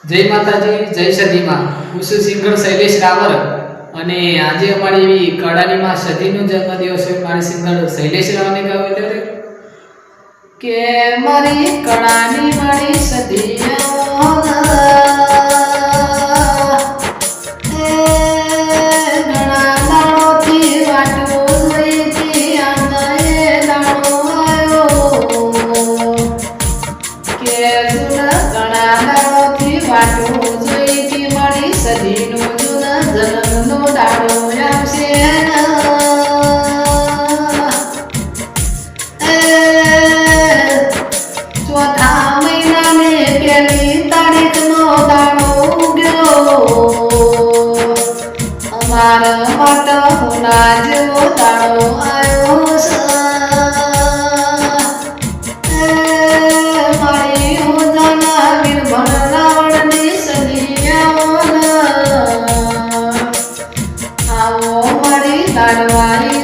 જય માતાજી, જય સદી માં। હું છું સિંગર શૈલેષ રાવર અને આજે અમારી એવી કળાની માં સદીનો જન્મદિવસ છે। મારી સિંગર શૈલેષ રાવરને ગાવ એટલે કે મારી કળાની મારી સદીનો સદીનો જન્મનો દાડો આવશે ચોથા મહિનાને પહેલી તારીખનો દાડો ઉગ્યો અમારા માટે હોના જેવો દાડો આવ્યો છે। મારી હોજાના વીર ભણરાવણની સદીયા આવો મારી લાડવાની